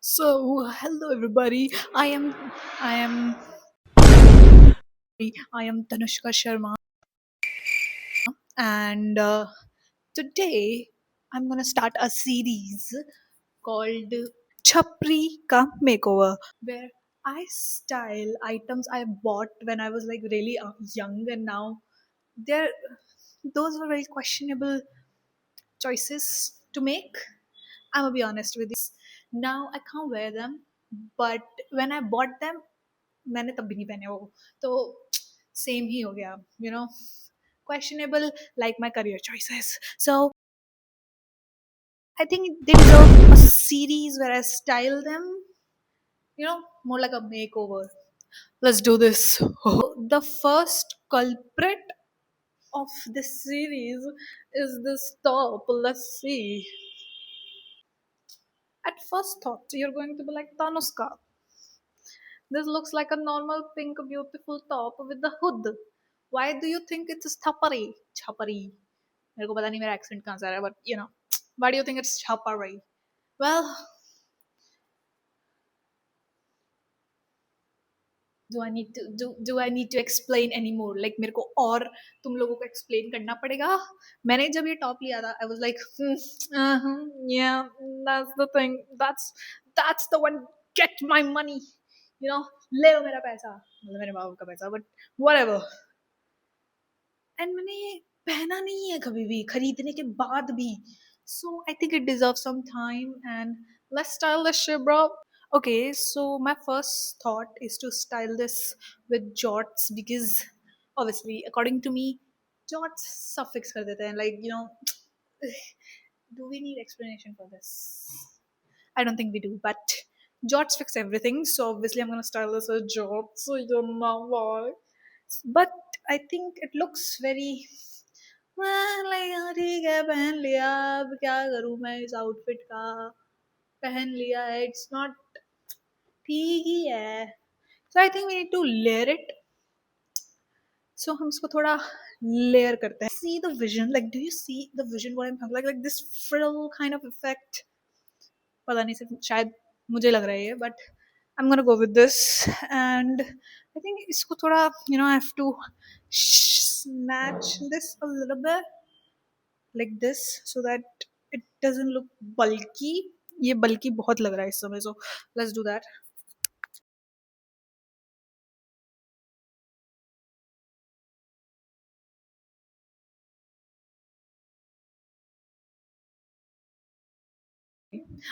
So, hello everybody. I am I am Tanushka Sharma, and today I'm gonna start a series called Chapri Ka Makeover, where I style items I bought when I was like really young, and now they're those were very questionable choices to make. I'm gonna be honest with you. Now I can't wear them, but when I bought them, मैंने तब भी नहीं पहने वो तो same ही हो गया questionable like my career choices. So I think they deserve a series where I style them, more like a makeover. Let's do this. The first culprit of this series is this top. Let's see. At first thought, you're going to be like, Tanuska, this looks like a normal pink beautiful top with the hood. Why do you think it's chapari? Chapari. मेरे को पता नहीं मेरा accent कहाँ से आ रहा है, but why do you think it's chapari? Well, do I need to explain anymore? Like मेरे को और तुम लोगों को explain करना पड़ेगा. मैंने जब ये top लिया था, I was like, yeah, that's the thing. That's the one. Get my money. ले लो मेरा पैसा. मतलब मेरे बाबू का पैसा, but whatever. एंड मैंने ये पहना नहीं है कभी भी खरीदने के बाद भी so I think it deserve some time and let's style this shit bro. Okay, so my first thought is to style this with jorts because obviously according to me jorts suffix कर देते हैं like do we need explanation for this? I don't think we do, but jorts fix everything, so obviously I'm gonna style this with jorts, so you don't know why. But I think it looks very like हाँ ठीक है पहन लिया अब क्या करूँ मैं इस आउटफिट का पहन लिया है इट्स नॉट ठीक ही है so I think we need to layer it. So हम इसको थोड़ा layer करते हैं. See the vision, like do you see the vision what I'm talking like this frill kind of effect. पता नहीं सिर्फ शायद मुझे लग रहा है ये but I'm gonna go with this and I think इसको थोड़ा I have to snatch this a little bit like this so that it doesn't look bulky. ये bulky बहुत लग रहा है इस समय so let's do that.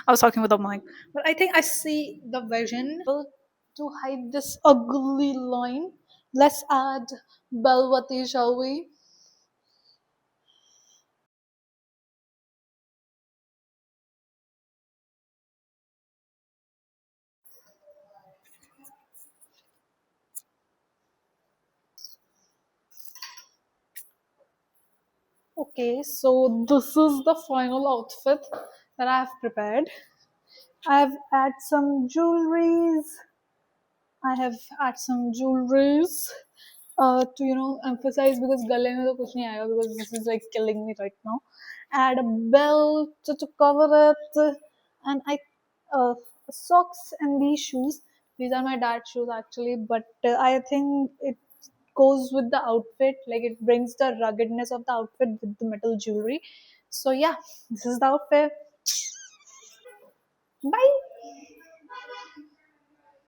I was talking with the mic, but I think I see the vision to hide this ugly line. Let's add Belvati, shall we? Okay, so this is the final outfit that I have prepared. I've add some jewelries. I have add some jewelries to emphasize because गले में तो कुछ नहीं आएगा because this is like killing me right now. Add a belt to cover it, and uh, socks and these shoes. These are my dad's shoes actually, but I think it goes with the outfit. Like it brings the ruggedness of the outfit with the metal jewelry. So yeah, this is the outfit. Bye.